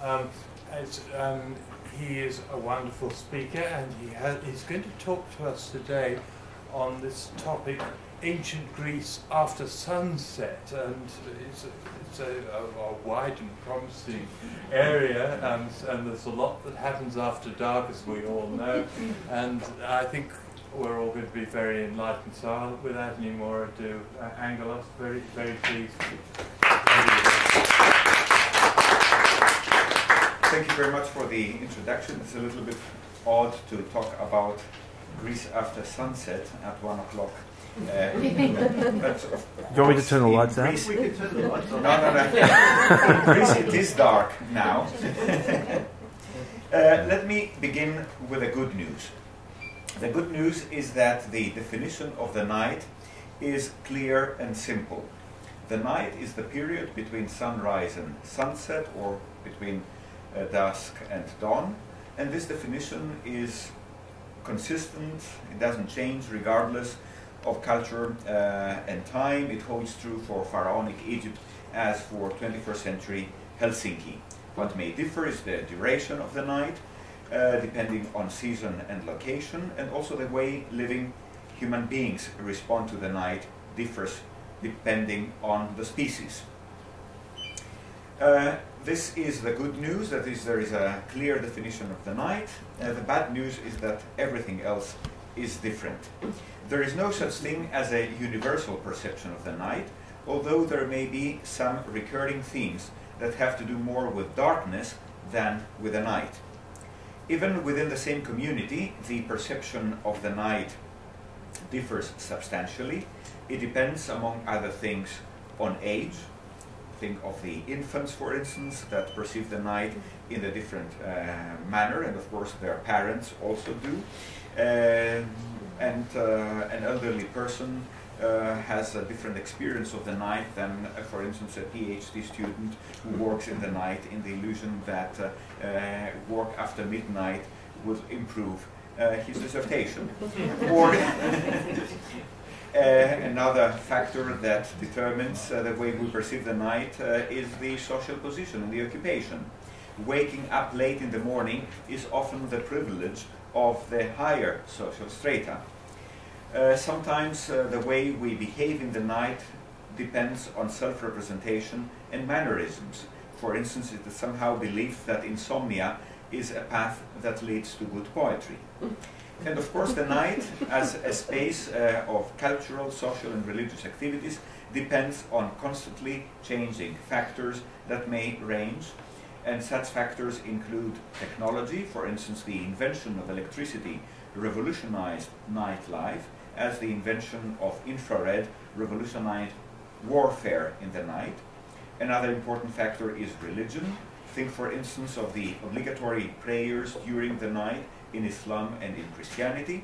Um, he is a wonderful speaker, and he's going to talk to us today on this topic, ancient Greece after sunset, and it's a wide and promising area, and there's a lot that happens after dark, as we all know, and I think we're all going to be very enlightened. So I'll, without any more ado, Angelos, very, very pleased. Thank you very much for the introduction. It's a little bit odd to talk about Greece after sunset at 1 o'clock. But do you want me to turn the lights out? We can turn the lights on. No. In Greece it is dark now. Let me begin with the good news. The good news is that the definition of the night is clear and simple. The night is the period between sunrise and sunset, or between dusk and dawn, and this definition is consistent. It doesn't change regardless of culture and time. It holds true for pharaonic Egypt as for 21st century Helsinki. What may differ is the duration of the night, depending on season and location, and also the way living human beings respond to the night differs depending on the species. This is the good news, that is, there is a clear definition of the night. The bad news is that everything else is different. There is no such thing as a universal perception of the night, although there may be some recurring themes that have to do more with darkness than with the night. Even within the same community, the perception of the night differs substantially. It depends, among other things, on age. Think of the infants, for instance, that perceive the night in a different manner, and of course their parents also do. And an elderly person has a different experience of the night than, for instance, a PhD student who works in the night in the illusion that work after midnight would improve his dissertation. Or another factor that determines the way we perceive the night is the social position and the occupation. Waking up late in the morning is often the privilege of the higher social strata. Sometimes the way we behave in the night depends on self-representation and mannerisms. For instance, it is somehow believed that insomnia is a path that leads to good poetry. And of course the night, as a space of cultural, social and religious activities, depends on constantly changing factors that may range, and such factors include technology. For instance, the invention of electricity revolutionized nightlife, as the invention of infrared revolutionized warfare in the night. Another important factor is religion. Think, for instance, of the obligatory prayers during the night in Islam and in Christianity.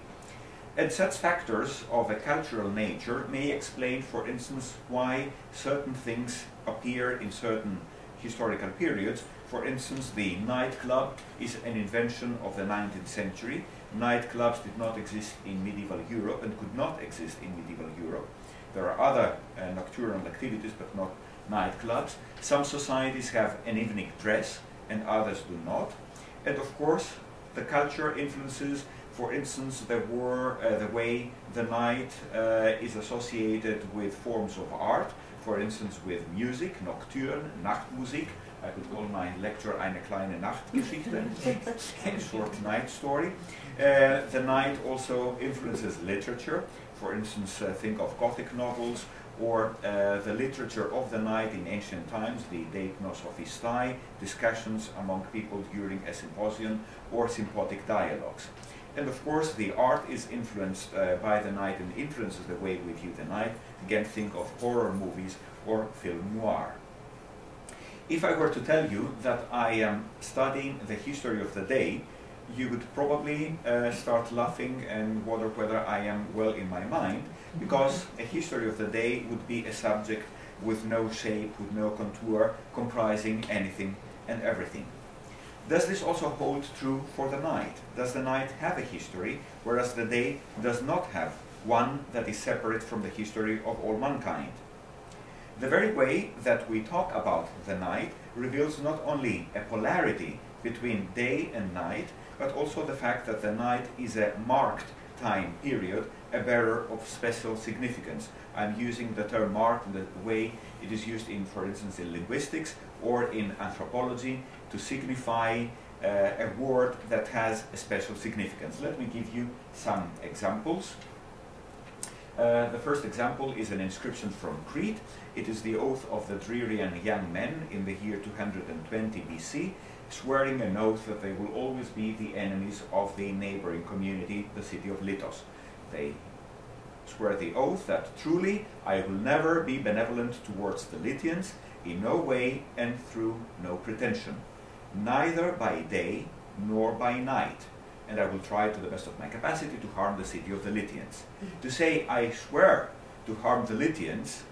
And such factors of a cultural nature may explain, for instance, why certain things appear in certain historical periods. For instance, the nightclub is an invention of the 19th century. Nightclubs did not exist in medieval Europe and could not exist in medieval Europe. There are other nocturnal activities, but not nightclubs. Some societies have an evening dress and others do not. And of course, the culture influences, for instance, the way the night is associated with forms of art, for instance with music, nocturne, Nachtmusik. I could call my lecture Eine kleine Nachtgeschichte, a short night story. The night also influences literature. For instance, think of Gothic novels, or the literature of the night in ancient times, the Deipnos Sophistai, discussions among people during a symposium, or sympotic dialogues. And of course, the art is influenced by the night and influences the way we view the night. Again, think of horror movies or film noir. If I were to tell you that I am studying the history of the day, you would probably start laughing and wonder whether I am well in my mind, because a history of the day would be a subject with no shape, with no contour, comprising anything and everything. Does this also hold true for the night? Does the night have a history, whereas the day does not have one that is separate from the history of all mankind? The very way that we talk about the night reveals not only a polarity between day and night, but also the fact that the night is a marked time period, a bearer of special significance. I'm using the term marked in the way it is used in, for instance, in linguistics or in anthropology to signify a word that has a special significance. Let me give you some examples. The first example is an inscription from Crete. It is the oath of the Drerian young men in the year 220 BC, swearing an oath that they will always be the enemies of the neighboring community, the city of Litos. They swear the oath that truly I will never be benevolent towards the Lydians, in no way and through no pretension, neither by day nor by night, and I will try to the best of my capacity to harm the city of the Lydians. To say I swear to harm the Lydians,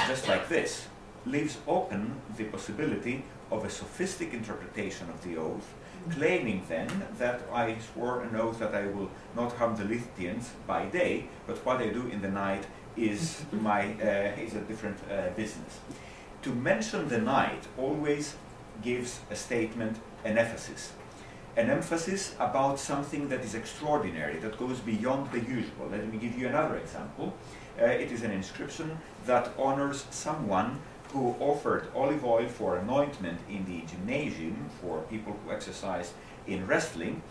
just like this, leaves open the possibility of a sophistic interpretation of the oath, claiming then that I swore an oath that I will not harm the Lydians by day, but what I do in the night is is a different business. To mention the night always gives a statement an emphasis about something that is extraordinary, that goes beyond the usual. Let me give you another example. It is an inscription that honors someone who offered olive oil for anointment in the gymnasium for people who exercise in wrestling,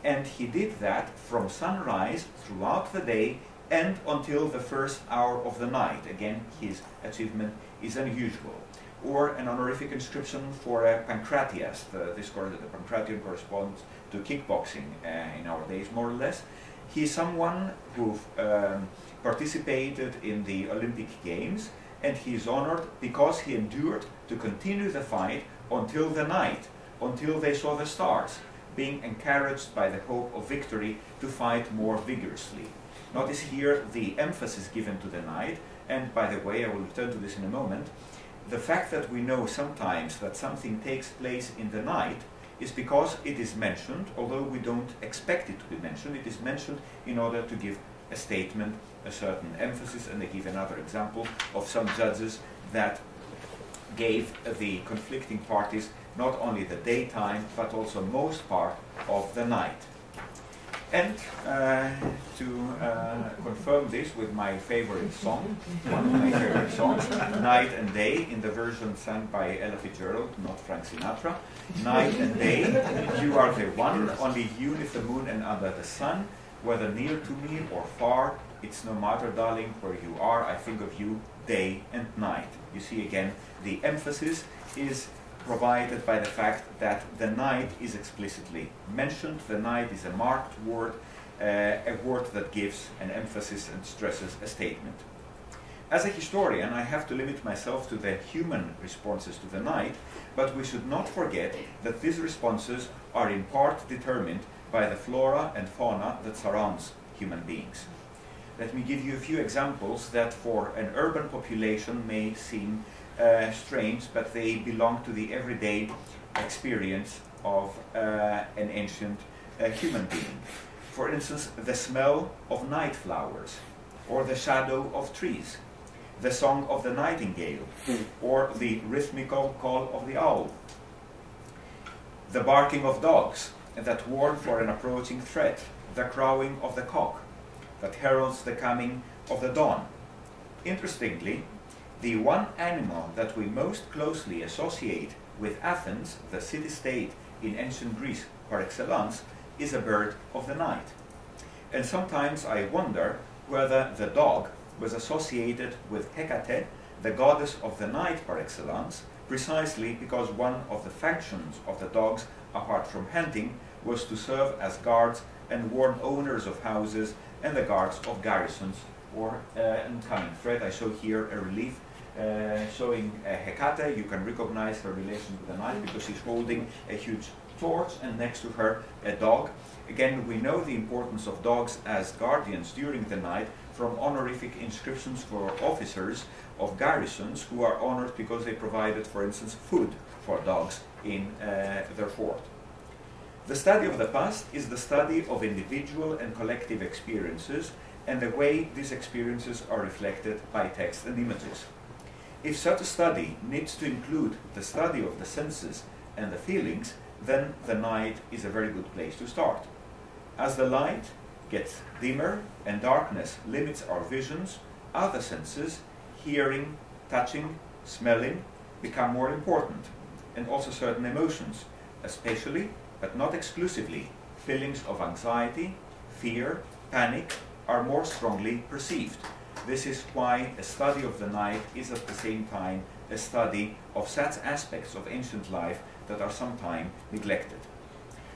and he did that from sunrise throughout the day and until the first hour of the night. Again, his achievement is unusual. Or an honorific inscription for a pancratiast. The pancration corresponds to kickboxing in our days, more or less. He is someone who participated in the Olympic Games, and he is honored because he endured to continue the fight until the night, until they saw the stars, being encouraged by the hope of victory to fight more vigorously. Notice here the emphasis given to the night, and by the way, I will return to this in a moment. The fact that we know sometimes that something takes place in the night is because it is mentioned, although we don't expect it to be mentioned. It is mentioned in order to give a statement, a certain emphasis, and they give another example of some judges that gave the conflicting parties not only the daytime, but also most part of the night. And to confirm this with my favorite song, one of my favorite songs, Night and Day, in the version sung by Ella Fitzgerald, not Frank Sinatra. Night and day, you are the one, only you with the moon and under the sun, whether near to me or far, it's no matter, darling, where you are, I think of you day and night. You see again, the emphasis is provided by the fact that the night is explicitly mentioned. The night is a marked word, a word that gives an emphasis and stresses a statement. As a historian, I have to limit myself to the human responses to the night, but we should not forget that these responses are in part determined by the flora and fauna that surrounds human beings. Let me give you a few examples that for an urban population may seem strange, but they belong to the everyday experience of an ancient human being. For instance, the smell of night flowers, or the shadow of trees, the song of the nightingale, or the rhythmical call of the owl, the barking of dogs that warn for an approaching threat, the crowing of the cock that heralds the coming of the dawn. Interestingly, the one animal that we most closely associate with Athens, the city-state in ancient Greece par excellence, is a bird of the night. And sometimes I wonder whether the dog was associated with Hecate, the goddess of the night par excellence, precisely because one of the functions of the dogs, apart from hunting, was to serve as guards and warn owners of houses and the guards of garrisons or incoming threat. I show here a relief showing Hecate. You can recognize her relation to the night because she's holding a huge torch and next to her a dog. Again, we know the importance of dogs as guardians during the night from honorific inscriptions for officers of garrisons who are honored because they provided, for instance, food for dogs in their fort. The study of the past is the study of individual and collective experiences and the way these experiences are reflected by text and images. If such a study needs to include the study of the senses and the feelings, then the night is a very good place to start. As the light gets dimmer and darkness limits our visions, other senses, hearing, touching, smelling, become more important, and also certain emotions, especially, but not exclusively, feelings of anxiety, fear, panic, are more strongly perceived. This is why a study of the night is at the same time a study of such aspects of ancient life that are sometimes neglected.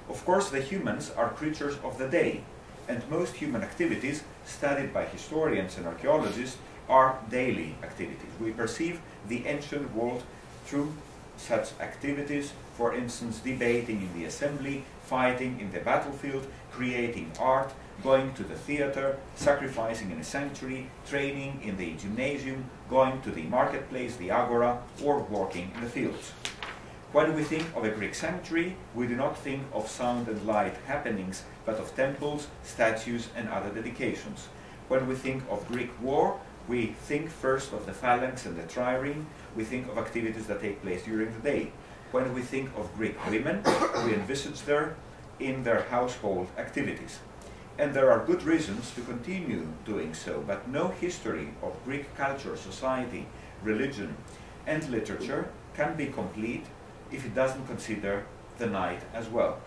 Of course, the humans are creatures of the day, and most human activities studied by historians and archaeologists are daily activities. We perceive the ancient world through such activities, for instance, debating in the assembly, fighting in the battlefield, creating art, going to the theater, sacrificing in a sanctuary, training in the gymnasium, going to the marketplace, the agora, or working in the fields. When we think of a Greek cemetery, we do not think of sound and light happenings, but of temples, statues, and other dedications. When we think of Greek war, we think first of the phalanx and the trireme. We think of activities that take place during the day. When we think of Greek women, we envisage them in their household activities. And there are good reasons to continue doing so, but no history of Greek culture, society, religion, and literature can be complete if it doesn't consider the night as well.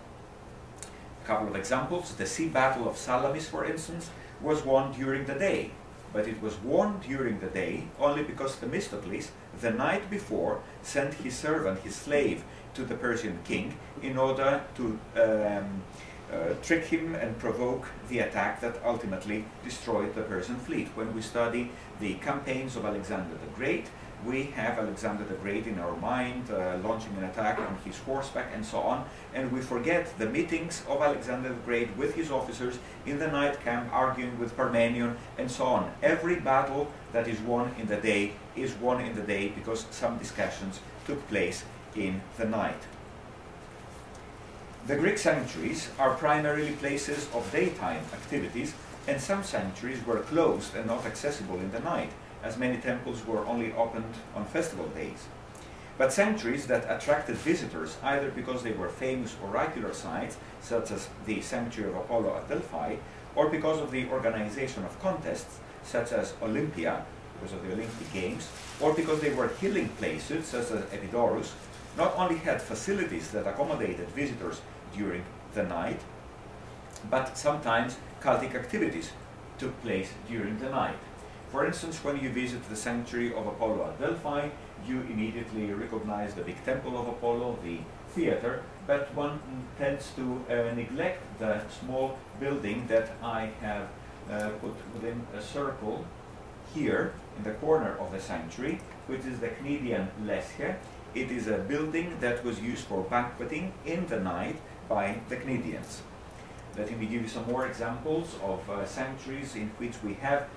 A couple of examples: the sea battle of Salamis, for instance, was won during the day, but it was won during the day only because Themistocles, the night before, sent his servant, his slave, to the Persian king in order to trick him and provoke the attack that ultimately destroyed the Persian fleet. When we study the campaigns of Alexander the Great, we have Alexander the Great in our mind, launching an attack on his horseback and so on, and we forget the meetings of Alexander the Great with his officers in the night camp, arguing with Parmenion and so on. Every battle that is won in the day is won in the day because some discussions took place in the night. The Greek sanctuaries are primarily places of daytime activities, and some sanctuaries were closed and not accessible in the night, as many temples were only opened on festival days. But sanctuaries that attracted visitors either because they were famous oracular sites, such as the sanctuary of Apollo at Delphi, or because of the organization of contests, such as Olympia, because of the Olympic Games, or because they were healing places, such as Epidaurus, not only had facilities that accommodated visitors during the night, but sometimes cultic activities took place during the night. For instance, when you visit the sanctuary of Apollo at Delphi, you immediately recognize the big temple of Apollo, the theater, but one tends to neglect the small building that I have put within a circle here in the corner of the sanctuary, which is the Cnidian Lesche. It is a building that was used for banqueting in the night by the Cnidians. Let me give you some more examples of sanctuaries in which we have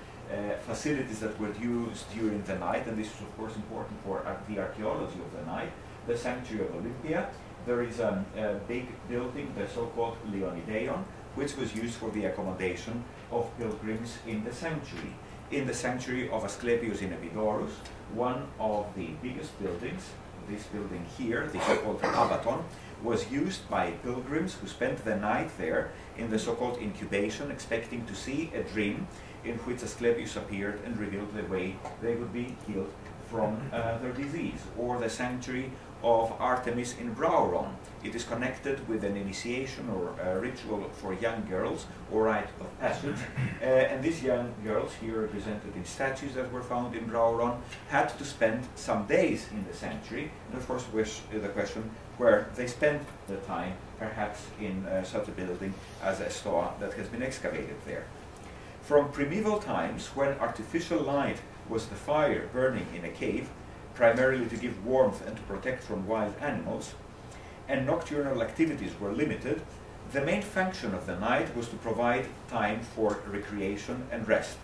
facilities that were used during the night, and this is of course important for the archaeology of the night. The sanctuary of Olympia, there is a big building, the so-called Leonideion, which was used for the accommodation of pilgrims in the sanctuary. In the sanctuary of Asclepius in Epidaurus, one of the biggest buildings, this building here, the so-called Abaton, was used by pilgrims who spent the night there in the so-called incubation, expecting to see a dream in which Asclepius appeared and revealed the way they would be healed from their disease. Or the sanctuary of Artemis in Brauron. It is connected with an initiation or a ritual for young girls, or rite of passage, and these young girls, here represented in statues that were found in Brauron, had to spend some days in the sanctuary, and of course the question where they spent the time, perhaps in such a building as a stoa that has been excavated there. From primeval times, when artificial light was the fire burning in a cave, primarily to give warmth and to protect from wild animals, and nocturnal activities were limited, the main function of the night was to provide time for recreation and rest.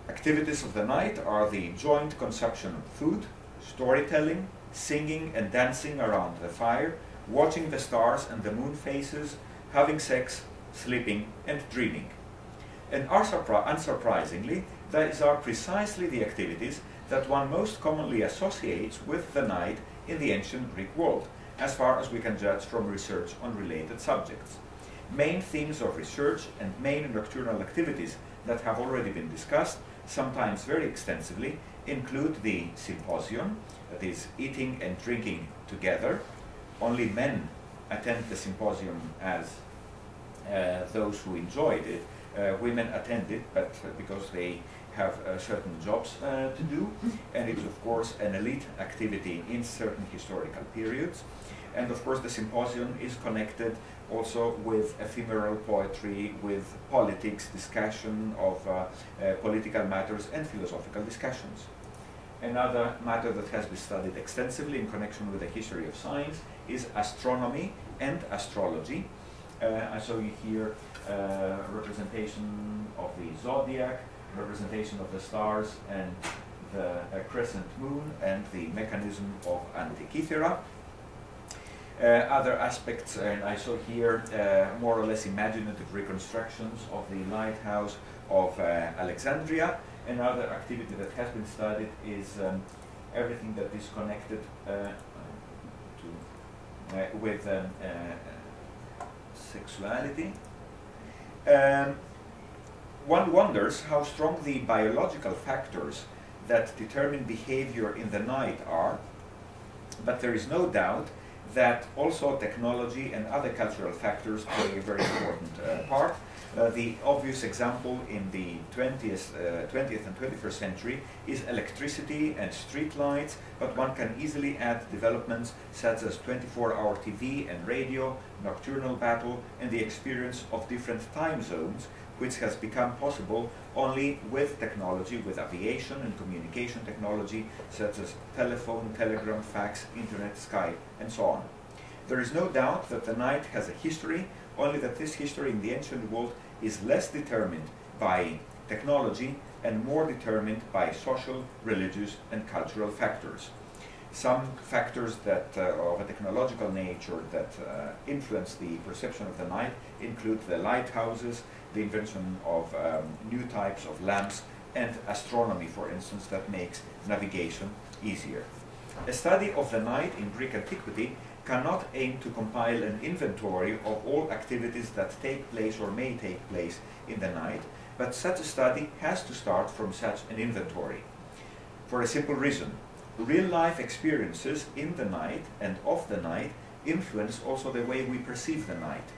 Activities of the night are the joint consumption of food, storytelling, singing and dancing around the fire, watching the stars and the moon phases, having sex, sleeping, and dreaming. And unsurprisingly, these are precisely the activities that one most commonly associates with the night in the ancient Greek world, as far as we can judge from research on related subjects. Main themes of research and main nocturnal activities that have already been discussed, sometimes very extensively, include the symposium, that is, eating and drinking together. Only men attend the symposium as those who enjoyed it. Women attend it, but because they have certain jobs to do, and it's of course an elite activity in certain historical periods. And of course the symposium is connected also with ephemeral poetry, with politics, discussion of political matters and philosophical discussions. Another matter that has been studied extensively in connection with the history of science is astronomy and astrology. I show you here representation of the zodiac, representation of the stars and the crescent moon and the mechanism of Antikythera. Other aspects, and I show here more or less imaginative reconstructions of the lighthouse of Alexandria. Another activity that has been studied is everything that is connected with sexuality. One wonders how strong the biological factors that determine behavior in the night are, but there is no doubt that also technology and other cultural factors play a very important part. The obvious example in the 20th and 21st century is electricity and street lights, but one can easily add developments such as 24-hour TV and radio, nocturnal battle, and the experience of different time zones, which has become possible only with technology, with aviation and communication technology, such as telephone, telegram, fax, internet, Skype, and so on. There is no doubt that the night has a history, only that this history in the ancient world is less determined by technology and more determined by social, religious, and cultural factors. Some factors that of a technological nature that influence the perception of the night include the lighthouses, the invention of new types of lamps, and astronomy, for instance, that makes navigation easier. A study of the night in Greek antiquity cannot aim to compile an inventory of all activities that take place or may take place in the night, but such a study has to start from such an inventory. For a simple reason: real-life experiences in the night and of the night influence also the way we perceive the night.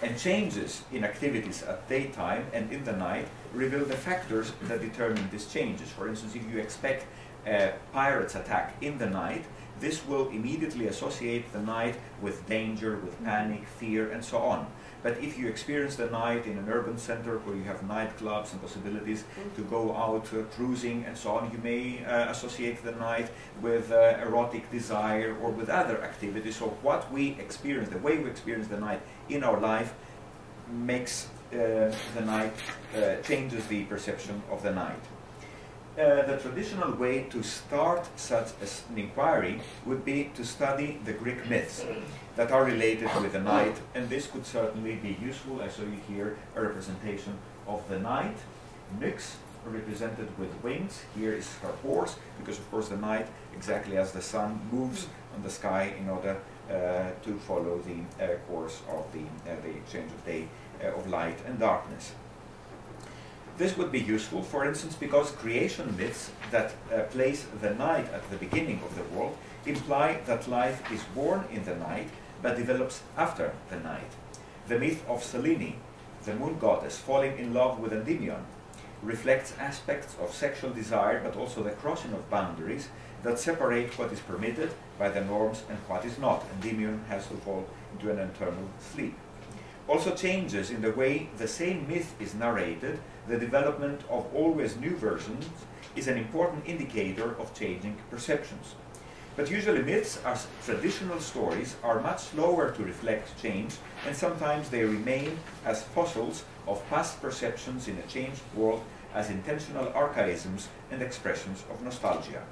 And changes in activities at daytime and in the night reveal the factors that determine these changes. For instance, if you expect a pirate's attack in the night, this will immediately associate the night with danger, with panic, fear, and so on. But if you experience the night in an urban center where you have nightclubs and possibilities to go out cruising and so on, you may associate the night with erotic desire or with other activities. So what we experience, the way we experience the night in our life makes the night, changes the perception of the night. The traditional way to start such an inquiry would be to study the Greek myths that are related with the night, and this could certainly be useful. I show you here a representation of the night. Nyx, represented with wings. Here is her horse, because of course the night, exactly as the sun, moves on the sky in order to follow the course of the exchange of day, of light and darkness. This would be useful, for instance, because creation myths that place the night at the beginning of the world imply that life is born in the night but develops after the night. The myth of Cellini, the moon goddess falling in love with Endymion, reflects aspects of sexual desire but also the crossing of boundaries that separate what is permitted by the norms and what is not. Endymion has to fall into an eternal sleep. Also changes in the way the same myth is narrated, the development of always new versions is an important indicator of changing perceptions. But usually myths as traditional stories are much slower to reflect change, and sometimes they remain as fossils of past perceptions in a changed world, as intentional archaisms and expressions of nostalgia.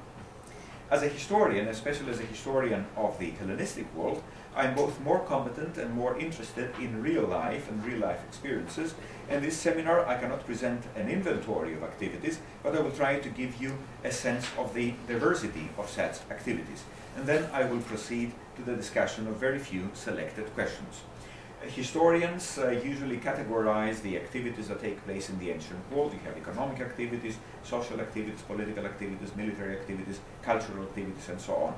As a historian, especially as a historian of the Hellenistic world, I'm both more competent and more interested in real life and real life experiences. In this seminar, I cannot present an inventory of activities, but I will try to give you a sense of the diversity of such activities. And then I will proceed to the discussion of very few selected questions. Historians usually categorize the activities that take place in the ancient world. You have economic activities, social activities, political activities, military activities, cultural activities, and so on.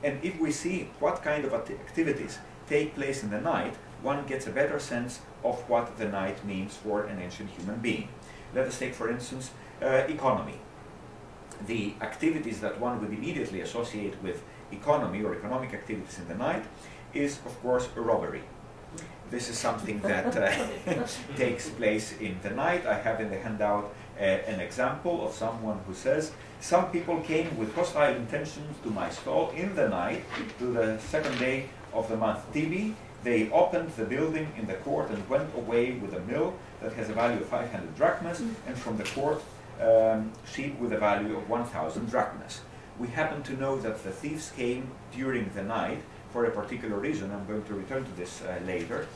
And if we see what kind of activities take place in the night, one gets a better sense of what the night means for an ancient human being. Let us take, for instance, economy. The activities that one would immediately associate with economy or economic activities in the night is, of course, robbery. This is something that takes place in the night. I have in the handout an example of someone who says, some people came with hostile intentions to my stall in the night, to the second day of the month Tibi. They opened the building in the court and went away with a mill that has a value of 500 drachmas, and from the court sheep with a value of 1,000 drachmas. We happen to know that the thieves came during the night for a particular reason. I'm going to return to this later.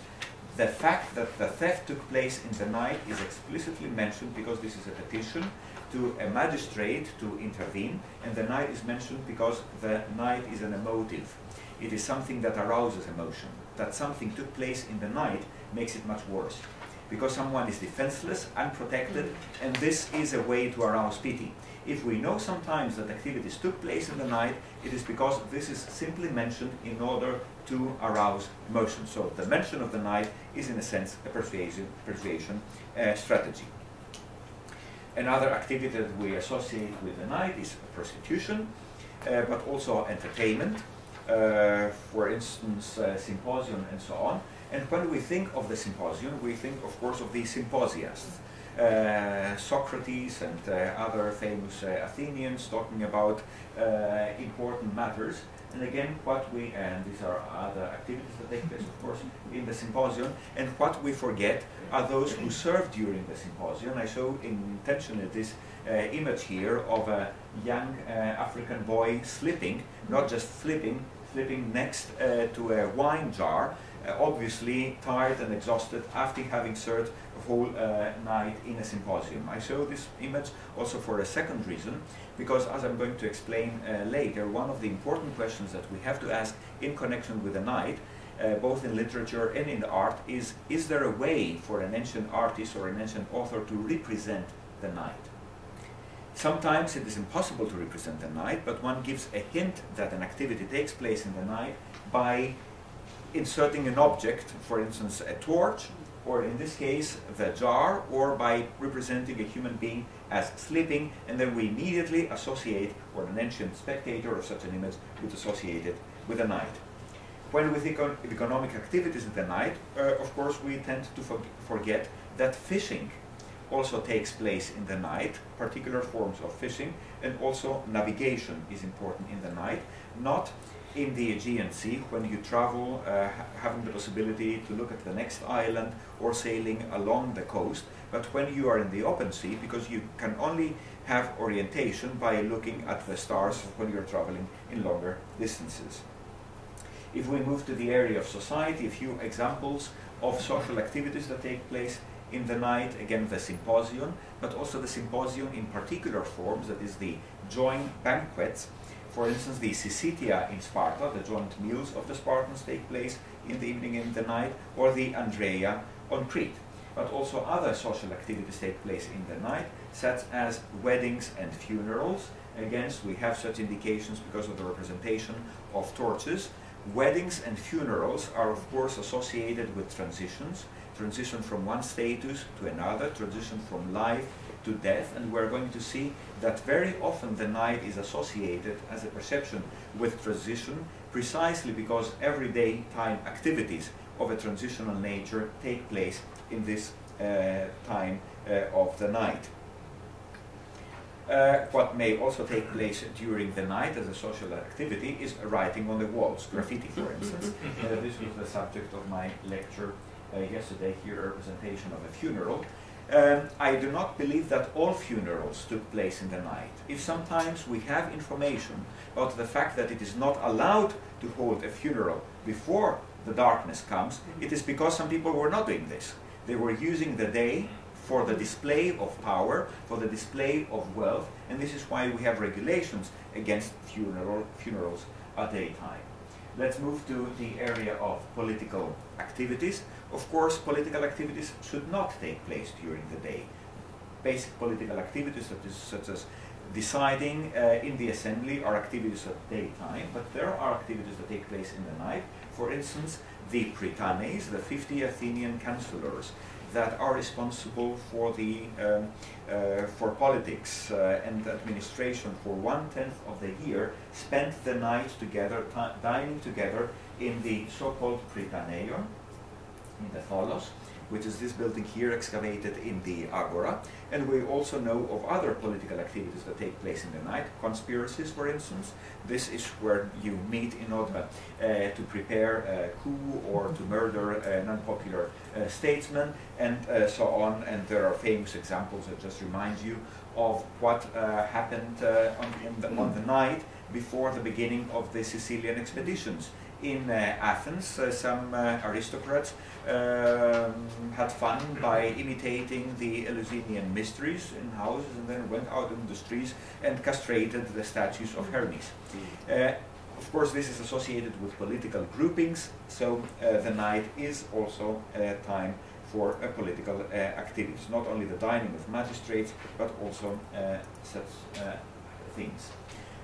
The fact that the theft took place in the night is explicitly mentioned because this is a petition to a magistrate to intervene, and the night is mentioned because the night is an emotive. It is something that arouses emotion. That something took place in the night makes it much worse, because someone is defenseless, unprotected, and this is a way to arouse pity. If we know sometimes that activities took place in the night, it is because this is simply mentioned in order to arouse emotion. So the mention of the night is in a sense a persuasion strategy. Another activity that we associate with the night is prostitution, but also entertainment, for instance, symposium and so on. And when we think of the symposium, we think, of course, of the symposiasts. Socrates and other famous Athenians talking about important matters. And again, and these are other activities that take place, of course, in the symposium, and what we forget are those who served during the symposium. I show intentionally this image here of a young African boy sleeping, not just sleeping next to a wine jar, obviously tired and exhausted after having served a whole night in a symposium. I show this image also for a second reason, because as I'm going to explain later, one of the important questions that we have to ask in connection with the night, both in literature and in art, is there a way for an ancient artist or an ancient author to represent the night? Sometimes it is impossible to represent the night, but one gives a hint that an activity takes place in the night by inserting an object, for instance a torch, or in this case the jar, or by representing a human being as sleeping, and then we immediately associate, or an ancient spectator of such an image would associate it with the night. When we think of economic activities in the night, of course we tend to forget that fishing also takes place in the night, particular forms of fishing, and also navigation is important in the night, not in the Aegean Sea, when you travel, having the possibility to look at the next island or sailing along the coast, but when you are in the open sea, because you can only have orientation by looking at the stars when you're traveling in longer distances. If we move to the area of society, a few examples of social activities that take place in the night, again the symposium, but also the symposium in particular forms, that is the joint banquets. For instance, the Syssitia in Sparta, the joint meals of the Spartans take place in the evening and the night, or the Andrea on Crete. But also other social activities take place in the night, such as weddings and funerals. Again, we have such indications because of the representation of torches. Weddings and funerals are of course associated with transitions, transition from one status to another, transition from life to death, and we're going to see that very often the night is associated as a perception with transition, precisely because everyday time activities of a transitional nature take place in this time of the night. What may also take place during the night as a social activity is writing on the walls, graffiti for instance. This was the subject of my lecture yesterday here, a representation of a funeral. I do not believe that all funerals took place in the night. If sometimes we have information about the fact that it is not allowed to hold a funeral before the darkness comes, it is because some people were not doing this. They were using the day for the display of power, for the display of wealth, and this is why we have regulations against funerals at daytime. Let's move to the area of political activities. Of course, political activities should not take place during the day. Basic political activities such as deciding in the assembly are activities at daytime, but there are activities that take place in the night. For instance, the Prytanes, the 50 Athenian councillors that are responsible for the for politics and administration for 1/10 of the year, spent the night together, dining together in the so-called Prytaneion, in the Tholos, which is this building here excavated in the Agora. And we also know of other political activities that take place in the night, conspiracies, for instance. This is where you meet in order to prepare a coup or to murder an unpopular statesman, and so on. And there are famous examples that just remind you of what happened on the night before the beginning of the Sicilian expeditions. In Athens, some aristocrats had fun by imitating the Eleusinian mysteries in houses, and then went out in the streets and castrated the statues of Hermes. Of course, this is associated with political groupings, so the night is also a time for political activities, not only the dining of magistrates, but also such things.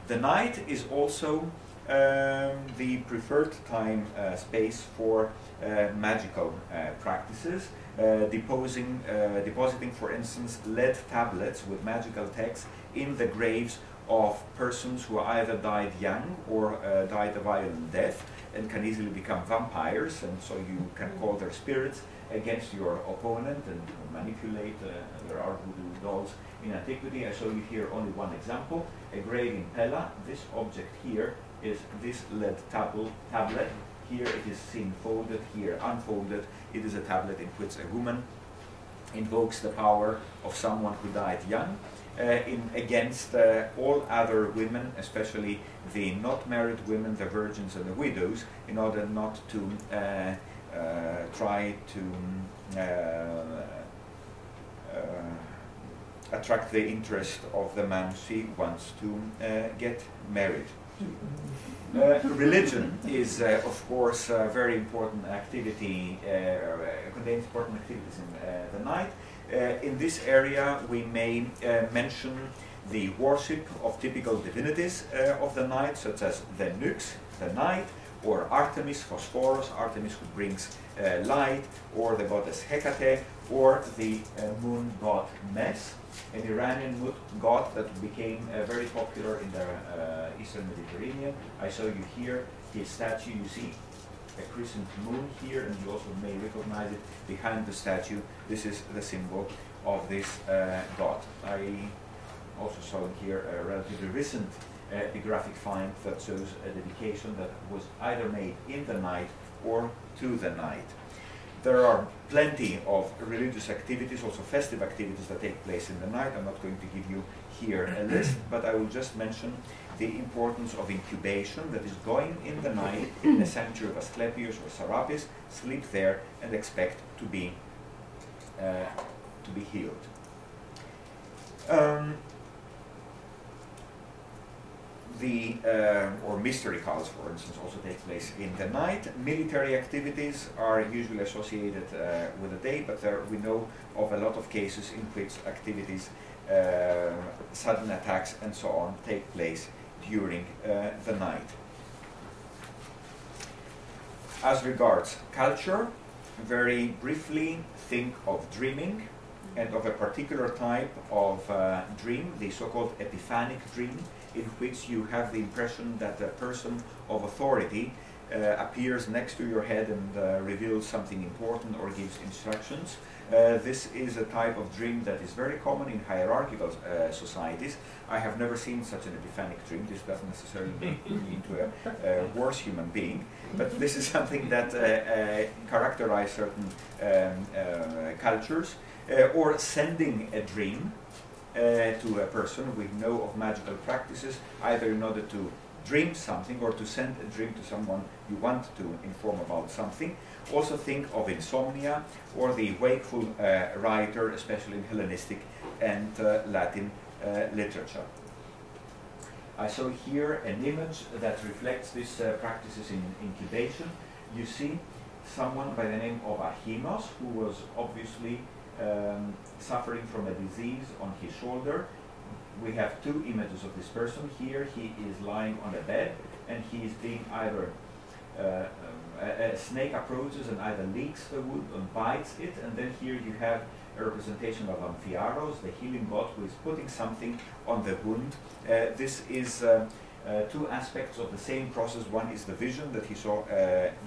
The night is also the preferred time space for magical practices, depositing, for instance, lead tablets with magical texts in the graves of persons who either died young or died a violent death and can easily become vampires, and so you can call their spirits against your opponent and manipulate. There are voodoo dolls in antiquity. I show you here only one example, a grave in Pella. This object here is this lead tablet. Here it is seen folded, here unfolded. It is a tablet in which a woman invokes the power of someone who died young against all other women, especially the not married women, the virgins and the widows, in order not to try to attract the interest of the man she wants to get married. Religion is, of course, a very important activity, contains important activities in the night. In this area, we may mention the worship of typical divinities of the night, such as the Nyx, the night, or Artemis, Phosphoros, Artemis who brings light, or the goddess Hecate, or the moon god Mes, an Iranian god that became very popular in the Eastern Mediterranean. I show you here his statue. You see a crescent moon here, and you also may recognize it behind the statue. This is the symbol of this god. I also saw here a relatively recent epigraphic find that shows a dedication that was either made in the night or to the night. There are plenty of religious activities, also festive activities that take place in the night. I'm not going to give you here a list, but I will just mention the importance of incubation, that is going in the night in the sanctuary of Asclepius or Serapis, sleep there and expect to be healed. Or mystery cults, for instance, also take place in the night. Military activities are usually associated with the day, but we know of a lot of cases in which activities, sudden attacks and so on, take place during the night. As regards culture, very briefly think of dreaming, and of a particular type of dream, the so-called epiphanic dream, in which you have the impression that a person of authority appears next to your head and reveals something important or gives instructions. This is a type of dream that is very common in hierarchical societies. I have never seen such an epiphanic dream. This doesn't necessarily make me into a worse human being, but this is something that characterizes certain cultures. or sending a dream to a person. We know of magical practices, either in order to dream something or to send a dream to someone you want to inform about something. Also think of insomnia or the wakeful writer, especially in Hellenistic and Latin literature. I show here an image that reflects these practices in incubation. You see someone by the name of Archenos, who was obviously suffering from a disease on his shoulder. We have two images of this person. Here he is lying on a bed and he is being either a snake approaches and either licks the wound or bites it, and then here you have a representation of Amphiaros, the healing god, who is putting something on the wound. This is two aspects of the same process. One is the vision that he saw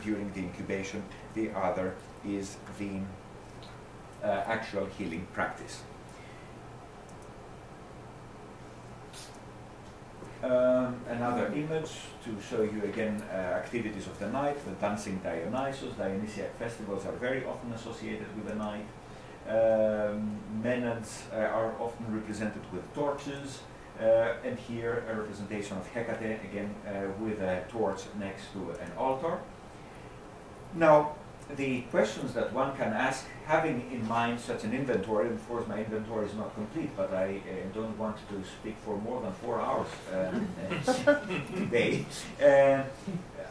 during the incubation, the other is the actual healing practice. Another image to show you again activities of the night, the dancing Dionysus. Dionysiac festivals are very often associated with the night. Maenads are often represented with torches, and here a representation of Hecate, again with a torch next to an altar. Now, the questions that one can ask, having in mind such an inventory, and of course my inventory is not complete, but I don't want to speak for more than 4 hours today.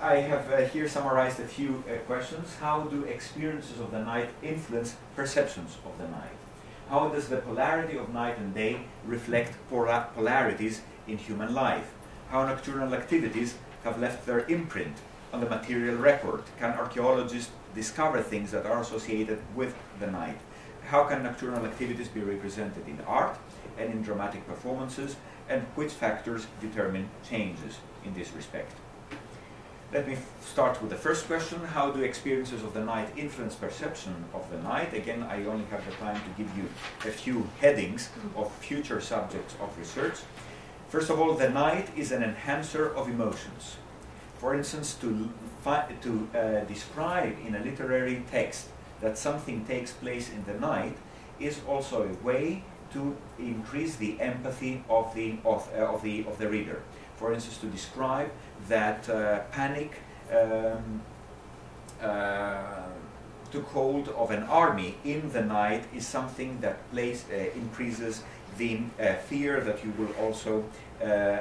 I have here summarized a few questions. How do experiences of the night influence perceptions of the night? How does the polarity of night and day reflect polarities in human life? How nocturnal activities have left their imprint on the material record? Can archaeologists discover things that are associated with the night? How can nocturnal activities be represented in art and in dramatic performances, and which factors determine changes in this respect? Let me start with the first question. How do experiences of the night influence perception of the night? Again, I only have the time to give you a few headings of future subjects of research. First of all, the night is an enhancer of emotions. For instance, to describe in a literary text that something takes place in the night is also a way to increase the empathy of the reader. For instance, to describe that panic took hold of an army in the night is something that increases the fear that you will also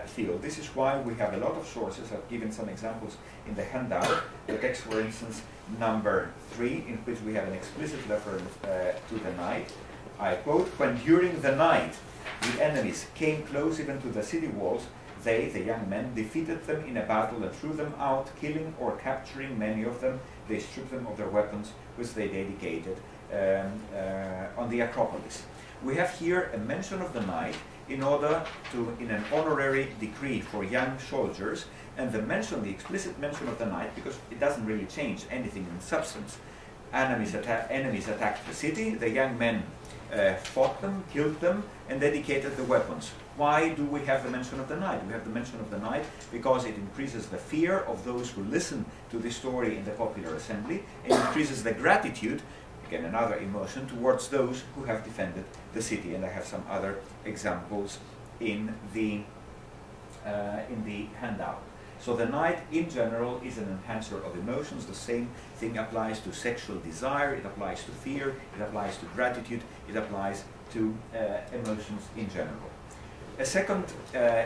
feel. This is why we have a lot of sources. I've given some examples in the handout. The text, for instance, number 3, in which we have an explicit reference to the night. I quote, "When during the night the enemies came close even to the city walls, they, the young men, defeated them in a battle and threw them out, killing or capturing many of them. They stripped them of their weapons, which they dedicated on the Acropolis." We have here a mention of the night in an honorary decree for young soldiers, and the explicit mention of the night, because it doesn't really change anything in substance. Enemies attacked the city, the young men fought them, killed them, and dedicated the weapons. Why do we have the mention of the night? We have the mention of the night because it increases the fear of those who listen to the story in the popular assembly, and increases the gratitude, again another emotion, towards those who have defended the city. And I have some other examples in the handout. So the night in general is an enhancer of emotions. The same thing applies to sexual desire, it applies to fear, it applies to gratitude, it applies to emotions in general. A second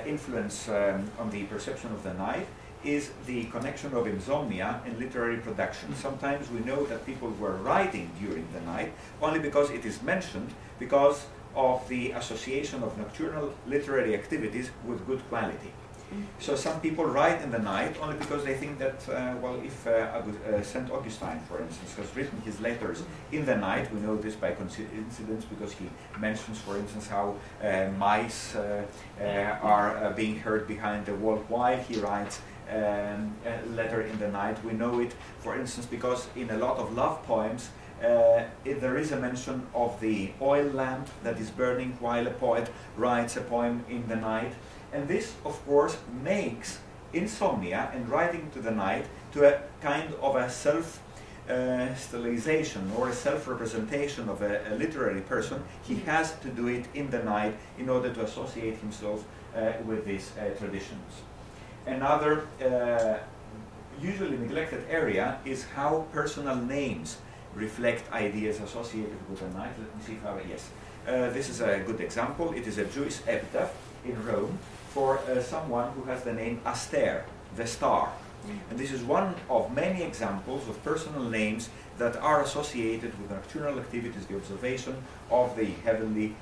influence on the perception of the night is the connection of insomnia and literary production. Sometimes we know that people were writing during the night only because it is mentioned, because of the association of nocturnal literary activities with good quality. So some people write in the night only because they think that, well, if St. Augustine, for instance, has written his letters in the night, we know this by coincidence because he mentions, for instance, how mice are being heard behind the wall while he writes a letter in the night. We know it, for instance, because in a lot of love poems, there is a mention of the oil lamp that is burning while a poet writes a poem in the night. And this, of course, makes insomnia and writing to the night to a kind of a stylization or a self-representation of a literary person, he has to do it in the night in order to associate himself with these traditions. Another usually neglected area is how personal names reflect ideas associated with the night. Let me see if I, yes. This is a good example. It is a Jewish epitaph in Rome for someone who has the name Aster, the star. And this is one of many examples of personal names that are associated with nocturnal activities, the observation of the heavenly,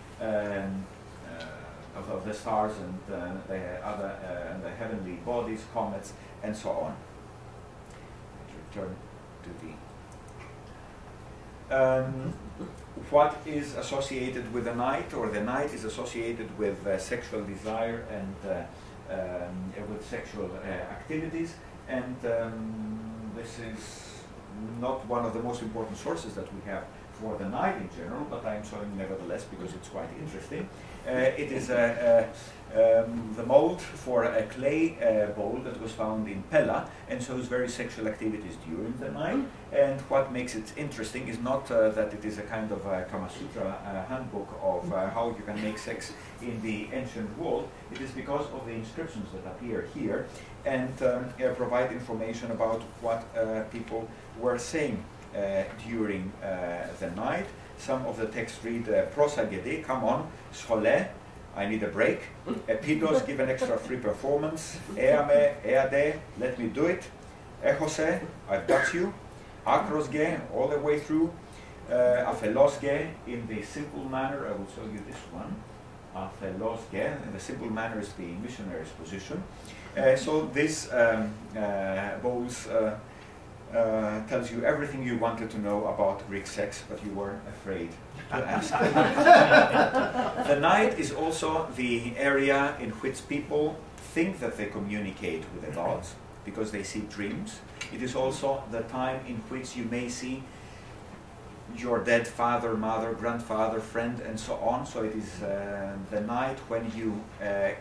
of the stars and the other and the heavenly bodies, comets, and so on. Let's return to the. What is associated with the night, or the night is associated with sexual desire and with sexual activities. And this is not one of the most important sources that we have for the night in general, but I'm showing nevertheless because it's quite interesting. It is the mold for a clay bowl that was found in Pella and shows very sexual activities during the night. And what makes it interesting is not that it is a kind of Kama Sutra handbook of how you can make sex in the ancient world. It is because of the inscriptions that appear here and provide information about what people were saying during the night. Some of the texts read prosagede, come on, schole, I need a break. Epidos, give an extra free performance. Eame, eade, let me do it. Echose, I've got you. Akrosge, all the way through. Aphelosge, in the simple manner, I will show you this one. Aphelosge, in the simple manner is the missionary's position. So this bowls tells you everything you wanted to know about Greek sex, but you were afraid to ask. The night is also the area in which people think that they communicate with the gods because they see dreams. It is also the time in which you may see your dead father, mother, grandfather, friend, and so on. So it is the night when you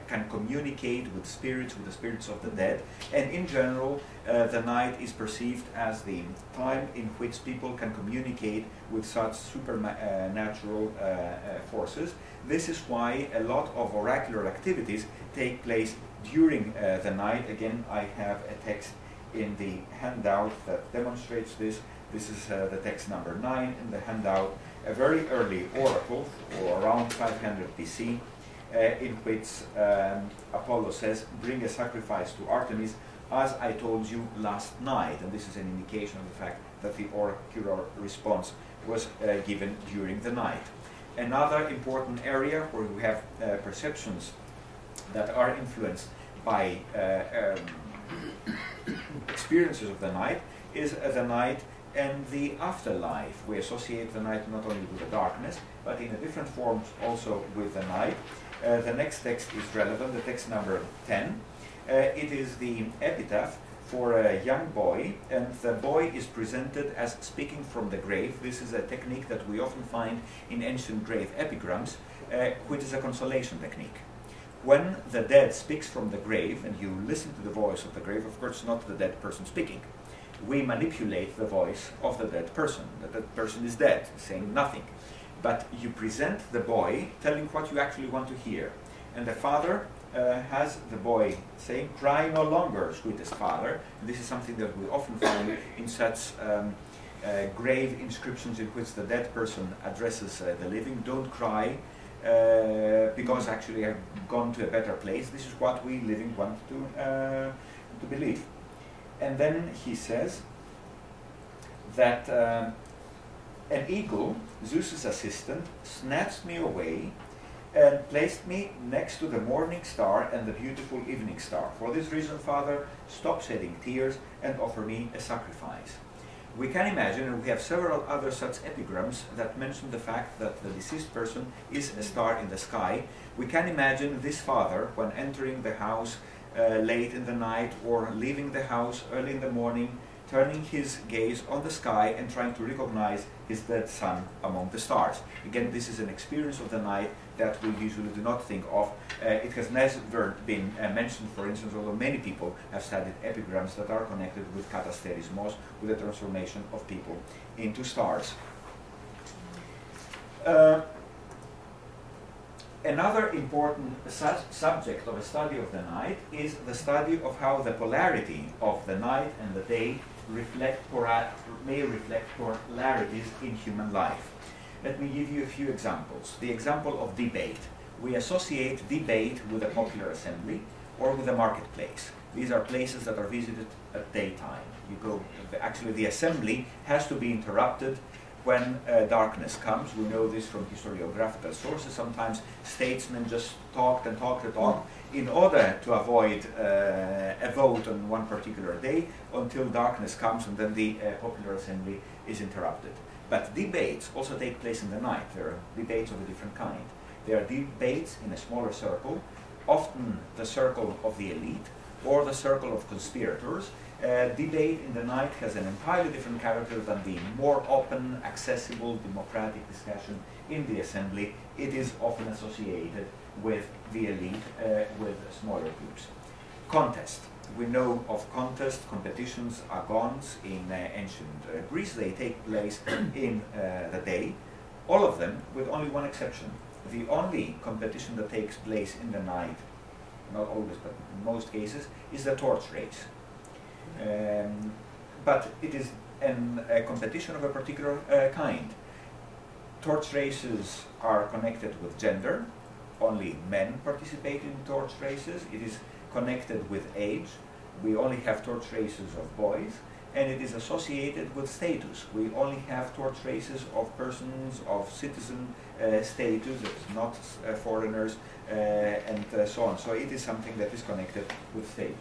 can communicate with the spirits of the dead. And in general, the night is perceived as the time in which people can communicate with such supernatural forces. This is why a lot of oracular activities take place during the night. Again, I have a text in the handout that demonstrates this. This is the text number 9 in the handout, a very early oracle, or around 500 BC, in which Apollo says, bring a sacrifice to Artemis, as I told you last night. And this is an indication of the fact that the oracular response was given during the night. Another important area where we have perceptions that are influenced by experiences of the night is the night and the afterlife. We associate the night not only with the darkness, but in a different forms also with the night. The next text is relevant, the text number 10. It is the epitaph for a young boy, and the boy is presented as speaking from the grave. This is a technique that we often find in ancient grave epigrams, which is a consolation technique. When the dead speaks from the grave, and you listen to the voice of the grave, of course not the dead person speaking. We manipulate the voice of the dead person. The dead person is dead, saying nothing. But you present the boy telling what you actually want to hear. And the father has the boy saying, cry no longer, sweetest father. And this is something that we often find in such grave inscriptions in which the dead person addresses the living. Don't cry, because actually I've gone to a better place. This is what we living want to believe. And then he says that an eagle, Zeus's assistant, snatched me away and placed me next to the morning star and the beautiful evening star. For this reason, Father, stop shedding tears and offer me a sacrifice. We can imagine, and we have several other such epigrams that mention the fact that the deceased person is a star in the sky. We can imagine this father, when entering the house late in the night or leaving the house early in the morning, turning his gaze on the sky and trying to recognize his dead son among the stars. Again, this is an experience of the night that we usually do not think of. It has never been mentioned, for instance, although many people have studied epigrams that are connected with katasterismos, with the transformation of people into stars. Another important subject of a study of the night is the study of how the polarity of the night and the day may reflect polarities in human life. Let me give you a few examples. The example of debate. We associate debate with a popular assembly or with a marketplace. These are places that are visited at daytime. Actually the assembly has to be interrupted when darkness comes. We know this from historiographical sources. Sometimes statesmen just talked and talked and talked in order to avoid a vote on one particular day until darkness comes, and then the popular assembly is interrupted. But debates also take place in the night. There are debates of a different kind. There are debates in a smaller circle, often the circle of the elite or the circle of conspirators. Debate in the night has an entirely different character than the more open, accessible, democratic discussion in the assembly. It is often associated with the elite, with smaller groups. Contest. We know of competitions, agons in ancient Greece. They take place in the day, all of them with only one exception. The only competition that takes place in the night, not always but in most cases, is the torch race. But it is a competition of a particular kind. Torch races are connected with gender. Only men participate in torch races. It is connected with age. We only have torch races of boys. And it is associated with status. We only have torch races of persons of citizen status, that is not foreigners, and so on. So it is something that is connected with status.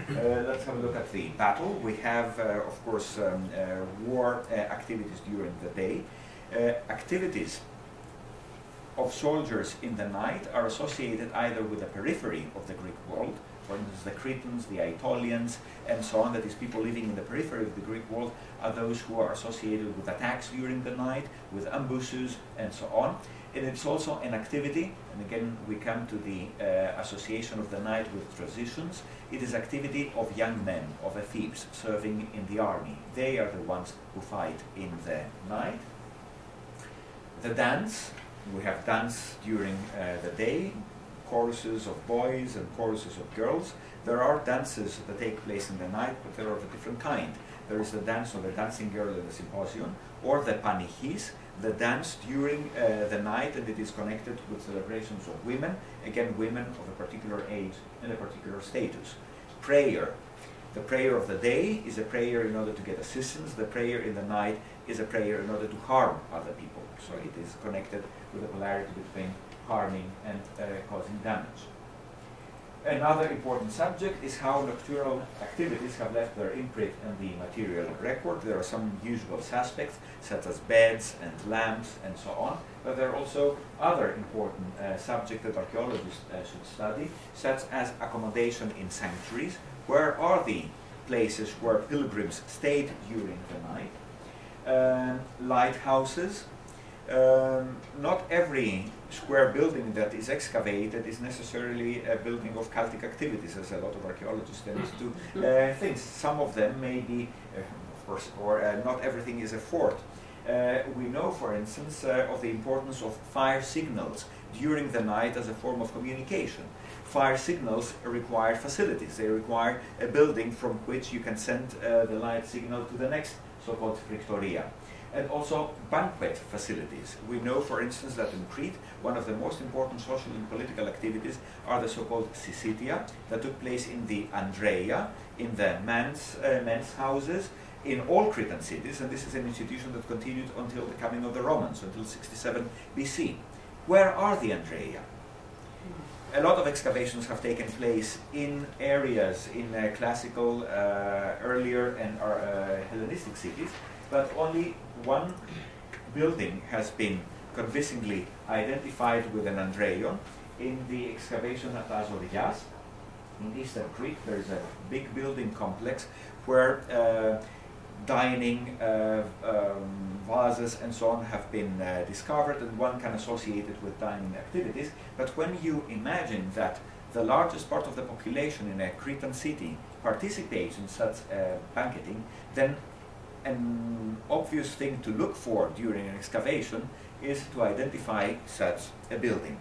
Let's have a look at the battle. We have, of course, war activities during the day. Activities of soldiers in the night are associated either with the periphery of the Greek world, for instance, the Cretans, the Aetolians, and so on. That is, people living in the periphery of the Greek world are those who are associated with attacks during the night, with ambushes, and so on. And it's also an activity, and again we come to the association of the night with transitions. It is activity of young men, of Thebes, serving in the army. They are the ones who fight in the night. The dance. We have dance during the day, choruses of boys and choruses of girls. There are dances that take place in the night, but they're of a different kind. There is the dance of the dancing girl in the symposium, or the panichis, the dance during the night, and it is connected with celebrations of women, again women of a particular age and a particular status. Prayer. The prayer of the day is a prayer in order to get assistance. The prayer in the night is a prayer in order to harm other people. So it is connected with the polarity between harming and causing damage. Another important subject is how nocturnal activities have left their imprint in the material record. There are some usual suspects, such as beds and lamps and so on, but there are also other important subjects that archaeologists should study, such as accommodation in sanctuaries. Where are the places where pilgrims stayed during the night? Lighthouses. Not every square building that is excavated is necessarily a building of cultic activities, as a lot of archaeologists tend to think. Some of them may be, of course, or not everything is a fort. We know, for instance, of the importance of fire signals during the night as a form of communication. Fire signals require facilities. They require a building from which you can send the light signal to the next so-called frictoria. And also banquet facilities. We know, for instance, that in Crete, one of the most important social and political activities are the so-called syssitia that took place in the Andrea, in the men's houses, in all Cretan cities, and this is an institution that continued until the coming of the Romans, until 67 BC. Where are the Andrea? A lot of excavations have taken place in areas in classical, earlier and Hellenistic cities, but only one building has been convincingly identified with an Andreion in the excavation at Azorias. In eastern Crete, there is a big building complex where dining vases and so on have been discovered, and one can associate it with dining activities. But when you imagine that the largest part of the population in a Cretan city participates in such banqueting, then an obvious thing to look for during an excavation is to identify such a building.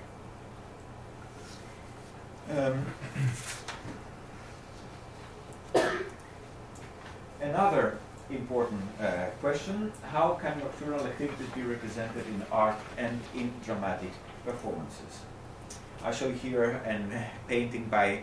Another important question: how can nocturnal activities be represented in art and in dramatic performances? I show here a painting by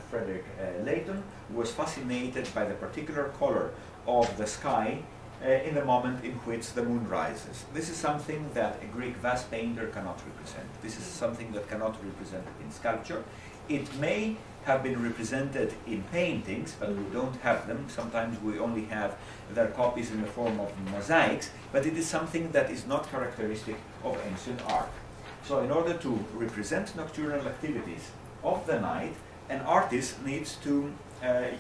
Frederick Leighton, who was fascinated by the particular color of the sky in the moment in which the moon rises. This is something that a Greek vase painter cannot represent. This is something that cannot be represented in sculpture. It may have been represented in paintings, but we don't have them. Sometimes we only have their copies in the form of mosaics, but it is something that is not characteristic of ancient art. So in order to represent nocturnal activities of the night, an artist needs to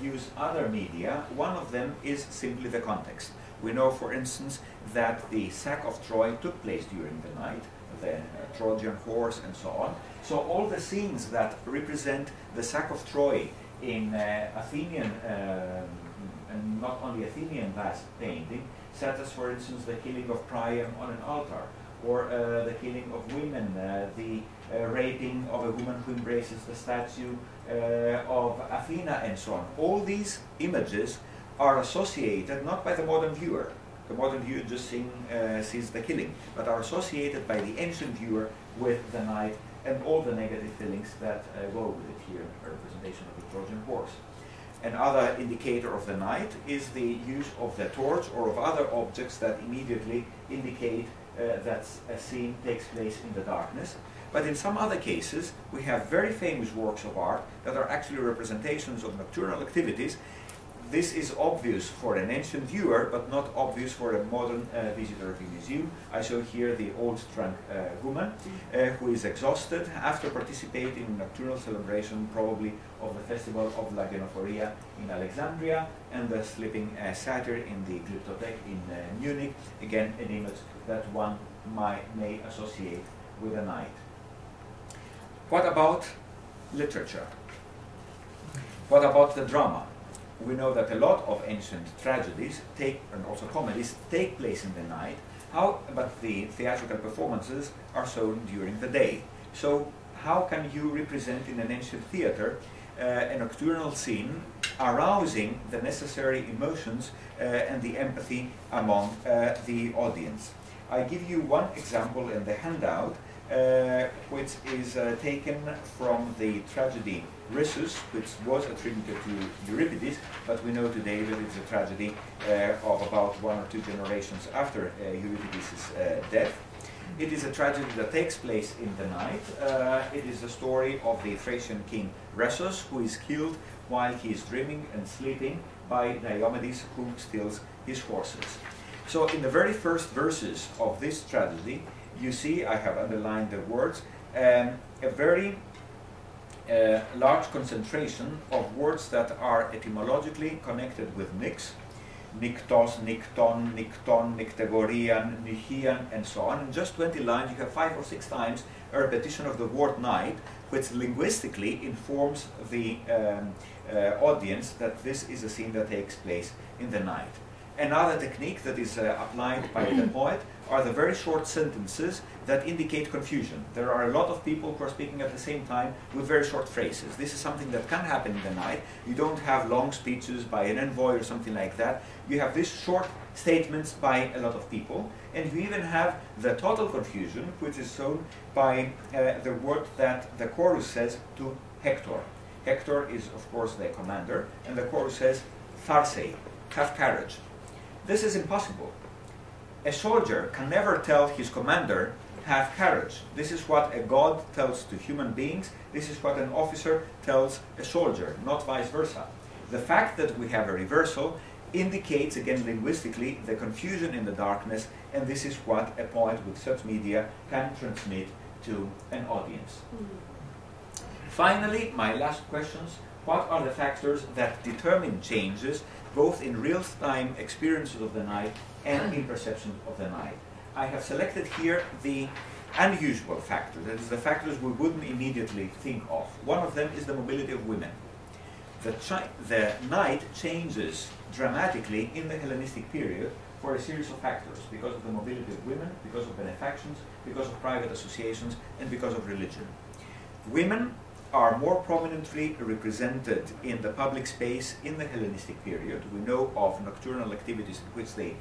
use other media. One of them is simply the context. We know, for instance, that the sack of Troy took place during the night, the Trojan horse and so on. So all the scenes that represent the sack of Troy in Athenian, and not only Athenian vase painting, such as, for instance, the killing of Priam on an altar, or the killing of women, the raping of a woman who embraces the statue of Athena and so on. All these images are associated not by the modern viewer. The modern viewer just sees the killing, but are associated by the ancient viewer with the night and all the negative feelings that go with it here, a representation of the Trojan horse. Another indicator of the night is the use of the torch or of other objects that immediately indicate that a scene takes place in the darkness. But in some other cases, we have very famous works of art that are actually representations of nocturnal activities. This is obvious for an ancient viewer, but not obvious for a modern visitor of a museum. I show here the old drunk woman who is exhausted after participating in a nocturnal celebration, probably of the festival of La Genophoria in Alexandria, and the sleeping satyr in the Glyptothek in Munich. Again, an image that one may associate with the night. What about literature? What about the drama? We know that a lot of ancient tragedies and also comedies take place in the night, but the theatrical performances are shown during the day. So how can you represent in an ancient theater a nocturnal scene arousing the necessary emotions and the empathy among the audience? I give you one example in the handout, which is taken from the tragedy Rhesus, which was attributed to Euripides, but we know today that it's a tragedy of about 1 or 2 generations after Euripides' death. It is a tragedy that takes place in the night. It is the story of the Thracian king Rhesus, who is killed while he is dreaming and sleeping by Diomedes, who steals his horses. So in the very first verses of this tragedy, you see, I have underlined the words, a very large concentration of words that are etymologically connected with nix, niktos, nikton, nikton, niktegorian, nichian, and so on. In just 20 lines, you have 5 or 6 times a repetition of the word night, which linguistically informs the audience that this is a scene that takes place in the night. Another technique that is applied by the poet are the very short sentences that indicate confusion. There are a lot of people who are speaking at the same time with very short phrases. This is something that can happen in the night. You don't have long speeches by an envoy or something like that. You have these short statements by a lot of people, and you even have the total confusion, which is shown by the word that the chorus says to Hector. Hector is, of course, the commander, and the chorus says, Tharsei, have courage. This is impossible. A soldier can never tell his commander, have courage. This is what a god tells to human beings. This is what an officer tells a soldier, not vice versa. The fact that we have a reversal indicates, again linguistically, the confusion in the darkness, and this is what a poet with such media can transmit to an audience. Finally, my last questions. What are the factors that determine changes both in real-time experiences of the night and in perception of the night. I have selected here the unusual factors, that is the factors we wouldn't immediately think of. One of them is the mobility of women. The night changes dramatically in the Hellenistic period for a series of factors, because of the mobility of women, because of benefactions, because of private associations, and because of religion. Women are more prominently represented in the public space in the Hellenistic period. We know of nocturnal activities in which they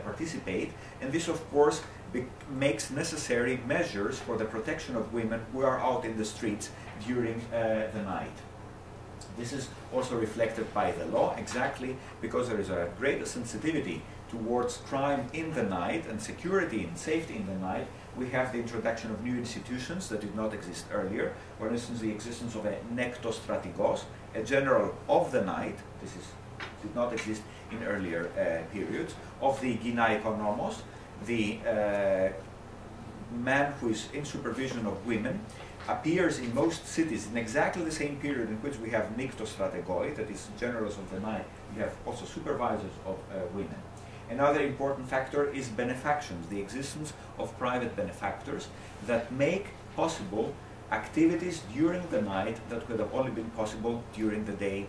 participate, and this of course makes necessary measures for the protection of women who are out in the streets during the night. This is also reflected by the law, exactly because there is a greater sensitivity towards crime in the night and security and safety in the night. We have the introduction of new institutions that did not exist earlier. For instance, the existence of a nektostratigos, a general of the night. This did not exist in earlier periods. Of the gynaikonomos, the man who is in supervision of women, appears in most cities in exactly the same period in which we have niktostrategoi, that is generals of the night. We have also supervisors of women. Another important factor is benefactions, the existence of private benefactors that make possible activities during the night that would have only been possible during the day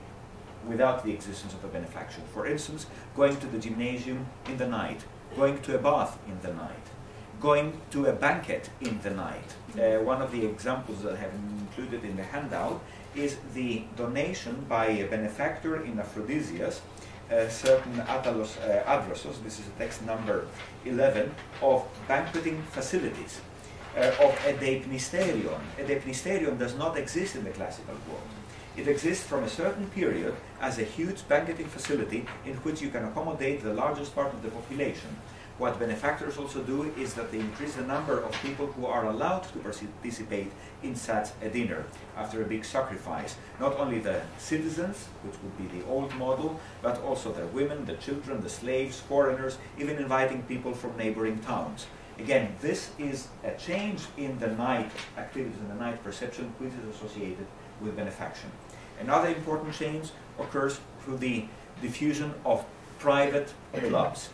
without the existence of a benefaction. For instance, going to the gymnasium in the night, going to a bath in the night, going to a banquet in the night. One of the examples that I have included in the handout is the donation by a benefactor in Aphrodisias, certain Atalos Adrasos, this is text number 11, of banqueting facilities, of a deipnisterion. A deipnisterion does not exist in the classical world. It exists from a certain period as a huge banqueting facility in which you can accommodate the largest part of the population. What benefactors also do is that they increase the number of people who are allowed to participate in such a dinner after a big sacrifice. Not only the citizens, which would be the old model, but also the women, the children, the slaves, foreigners, even inviting people from neighboring towns. Again, this is a change in the night activities, in the night perception, which is associated with benefaction. Another important change occurs through the diffusion of private clubs.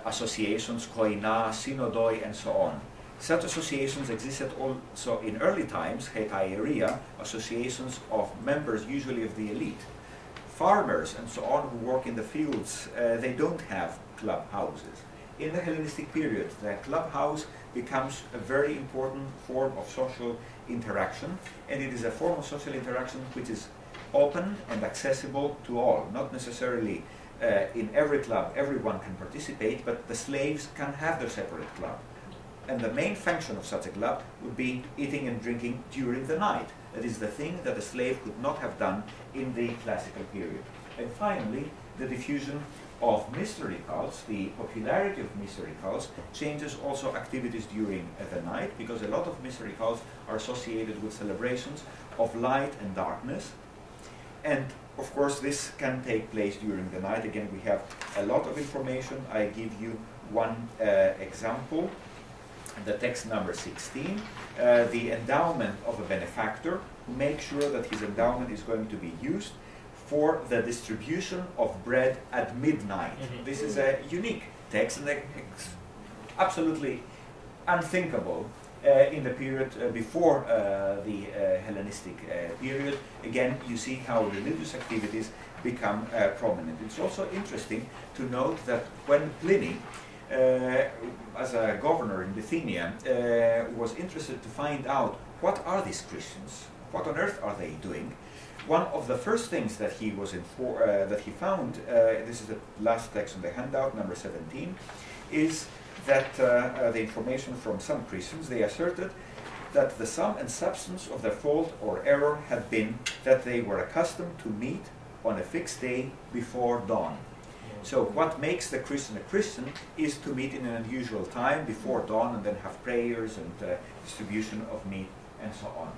Associations, koina, synodoi, and so on. Such associations existed also in early times, hetairia, associations of members usually of the elite. Farmers and so on who work in the fields, they don't have club houses. In the Hellenistic period, the clubhouse becomes a very important form of social interaction, and it is a form of social interaction which is open and accessible to all, not necessarily in every club everyone can participate, but the slaves can have their separate club. And the main function of such a club would be eating and drinking during the night. That is the thing that a slave could not have done in the classical period. And finally, the diffusion of mystery cults, the popularity of mystery cults, changes also activities during the night, because a lot of mystery cults are associated with celebrations of light and darkness. And of course, this can take place during the night. Again, we have a lot of information. I give you one example, the text number 16, the endowment of a benefactor, who makes sure that his endowment is going to be used for the distribution of bread at midnight. This is a unique text and absolutely unthinkable in the period before the Hellenistic period. Again, you see how religious activities become prominent. It's also interesting to note that when Pliny, as a governor in Bithynia, was interested to find out what are these Christians, what on earth are they doing, one of the first things that he was that he found, this is the last text on the handout, number 17, is that the information from some Christians, they asserted that the sum and substance of their fault or error had been that they were accustomed to meet on a fixed day before dawn. So what makes the Christian a Christian is to meet in an unusual time before dawn and then have prayers and distribution of meat and so on.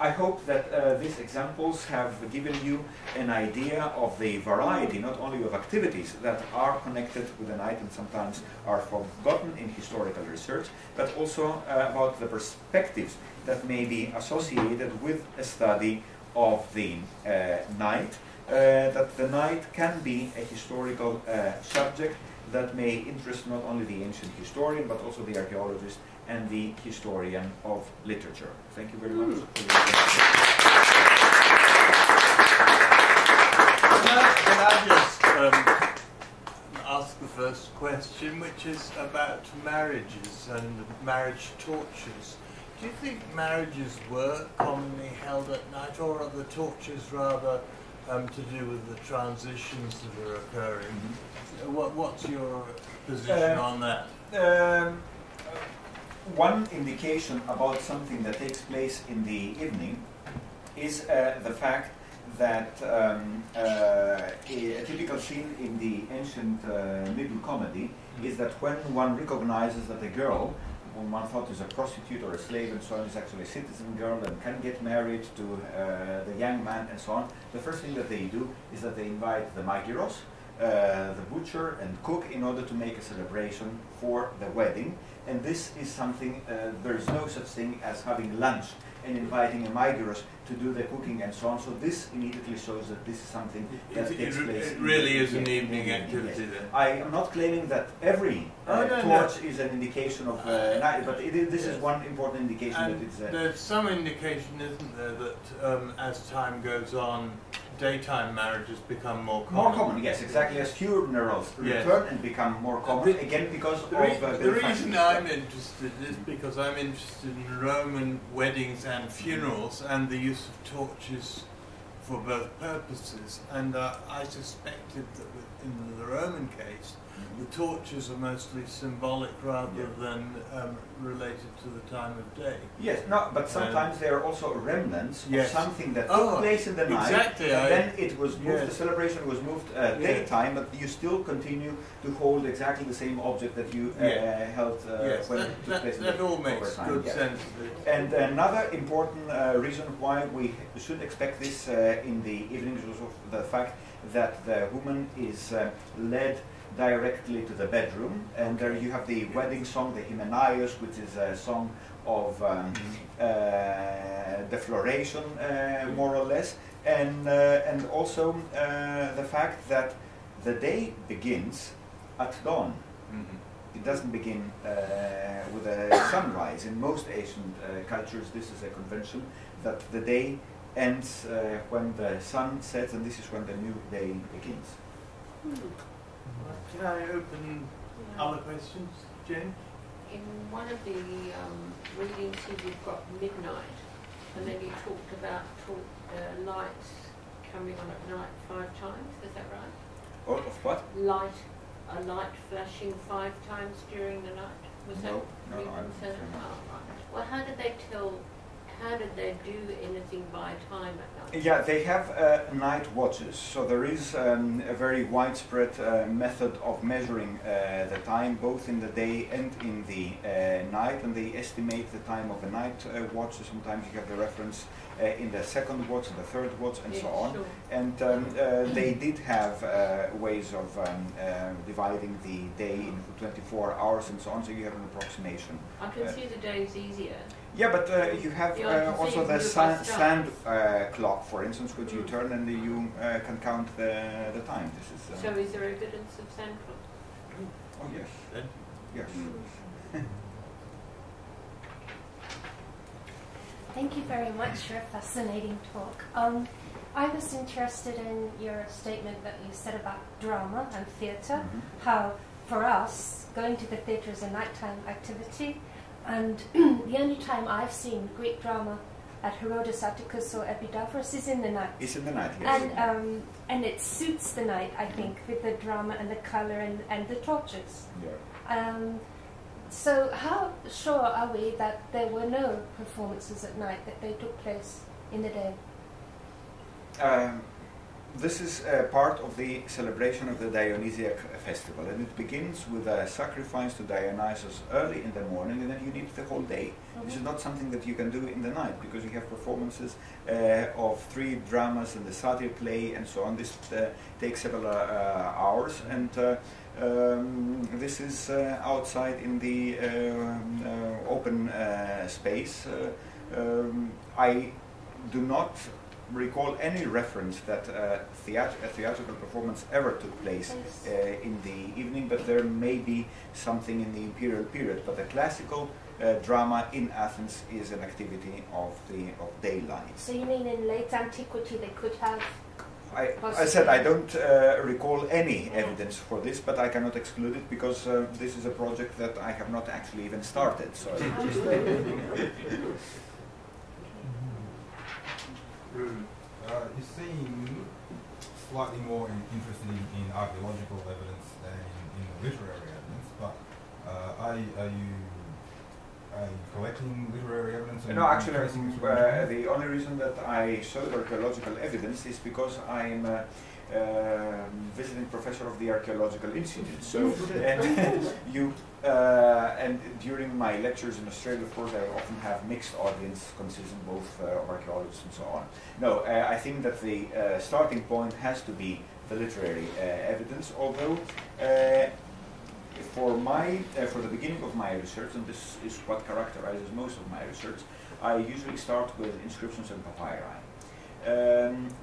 I hope that these examples have given you an idea of the variety, not only of activities that are connected with the night and sometimes are forgotten in historical research, but also about the perspectives that may be associated with a study of the night that the night can be a historical subject that may interest not only the ancient historian but also the archaeologist and the historian of literature. Thank you very much. Can I just ask the first question, which is about marriages and marriage tortures. Do you think marriages were commonly held at night, or are the tortures rather to do with the transitions that are occurring? What's your position on that? One indication about something that takes place in the evening is the fact that a typical scene in the ancient middle comedy is that when one recognizes that a girl, whom one thought is a prostitute or a slave and so on, is actually a citizen girl and can get married to the young man and so on, the first thing that they do is that they invite the magiros, the butcher and cook, in order to make a celebration for the wedding. And this is something, there is no such thing as having lunch and inviting a magiros to do the cooking and so on. So this immediately shows that this is something that takes place. It really is an evening activity then. I am not claiming that every torch is an indication of night, but this is one important indication and that it's... there's some indication, isn't there, that as time goes on, daytime marriages become more common. More common, yes, exactly, as funerals return and become more common, again because of... the reason I'm interested is because I'm interested in Roman weddings and funerals and the use of torches for both purposes, and I suspected that in the Roman case the torches are mostly symbolic rather than related to the time of day. Yes, no, but sometimes there are also remnants of something that took place in the night, exactly, and then it was moved, the celebration was moved daytime, but you still continue to hold exactly the same object that you held when it took place in the that all makes good sense. And another important reason why we should expect this in the evenings was of the fact that the woman is led directly to the bedroom, and there you have the wedding song, the Hymenaios, which is a song of defloration, more or less, and also the fact that the day begins at dawn. It doesn't begin with a sunrise. In most ancient cultures, this is a convention that the day ends when the sun sets, and this is when the new day begins. Can I open other questions, Jen? In one of the readings here you've got midnight, and then you talked about lights coming on at night 5 times, is that right? Of what? A light flashing 5 times during the night? Was that no, right. Well, how did they do anything by time at night? Yeah, they have night watches. So there is a very widespread method of measuring the time, both in the day and in the night, and they estimate the time of a night watch. So sometimes you have the reference in the second watch, and the third watch, and so on. Sure. And they did have ways of dividing the day into 24 hours and so on, so you have an approximation. I can see the days easier. Yeah, but you have also the sand clock, for instance, which you turn and you can count the time. This is. So is there evidence of sand clock? Oh yes. Yes. Thank you very much for a fascinating talk. I was interested in your statement that you said about drama and theatre, how for us going to the theatre is a nighttime activity. And the only time I've seen Greek drama at Herodes Atticus or Epidaphros is in the night. It's in the night, yes. And it suits the night, I think, with the drama and the colour and the torches. Yeah. So how sure are we that there were no performances at night, that they took place in the day? This is part of the celebration of the Dionysiac festival, and it begins with a sacrifice to Dionysus early in the morning, and then you need the whole day. This is not something that you can do in the night, because you have performances of 3 dramas and the satyr play and so on. This takes several hours, and this is outside in the open space. I do not recall any reference that a theatrical performance ever took place in the evening, but there may be something in the imperial period. But the classical drama in Athens is an activity of daylight. So you mean in late antiquity they could have? I said I don't recall any evidence for this, but I cannot exclude it because this is a project that I have not actually even started. So you seem slightly more interested in archaeological evidence than in literary evidence, but are you collecting literary evidence? No, actually, the only reason that I showed archaeological evidence is because I'm visiting professor of the Archaeological Institute. So, and during my lectures in Australia, of course, I often have mixed audience consisting both of archaeologists and so on. No, I think that the starting point has to be the literary evidence, although for the beginning of my research, and this is what characterizes most of my research, I usually start with inscriptions and papyri,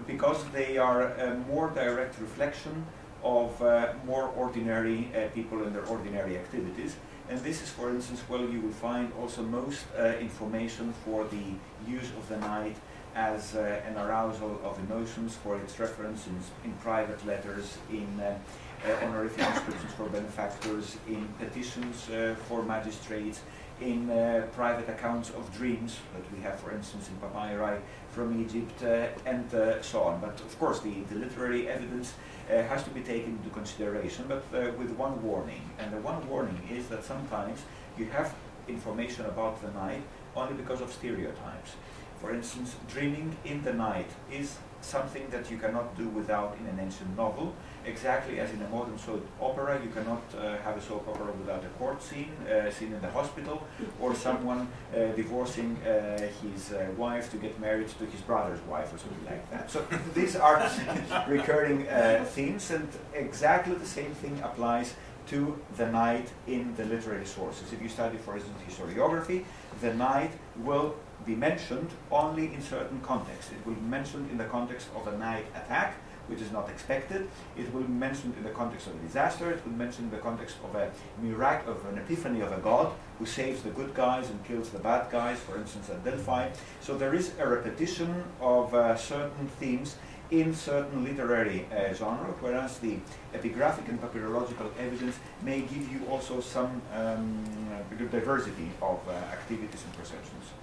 because they are a more direct reflection of more ordinary people and their ordinary activities. And this is, for instance, you will find also most information for the use of the night as an arousal of emotions, for its reference in private letters, in honorific inscriptions for benefactors, in petitions for magistrates, in private accounts of dreams that we have, for instance, in papyri from Egypt, and so on. But of course, the literary evidence has to be taken into consideration, but with one warning. And the one warning is that sometimes you have information about the night only because of stereotypes. For instance, dreaming in the night is something that you cannot do without in an ancient novel, exactly as in a modern soap opera. You cannot have a soap opera without a court scene in the hospital, or someone divorcing his wife to get married to his brother's wife, or something like that. So these are recurring themes, and exactly the same thing applies to the night in the literary sources. If you study, for instance, historiography, the night will be mentioned only in certain contexts. It will be mentioned in the context of a night attack, which is not expected. It will be mentioned in the context of a disaster. It will be mentioned in the context of a miracle, of an epiphany of a god who saves the good guys and kills the bad guys, for instance, at Delphi. So there is a repetition of certain themes in certain literary genre, whereas the epigraphic and papyrological evidence may give you also some diversity of activities and perceptions.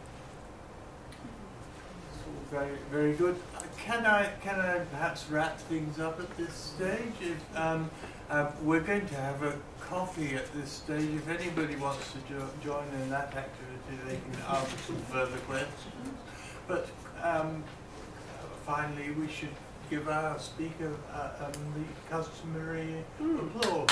Very, very good. Can I perhaps wrap things up at this stage? We're going to have a coffee at this stage. If anybody wants to join in that activity, they can ask some further questions. But finally, we should give our speaker the customary applause.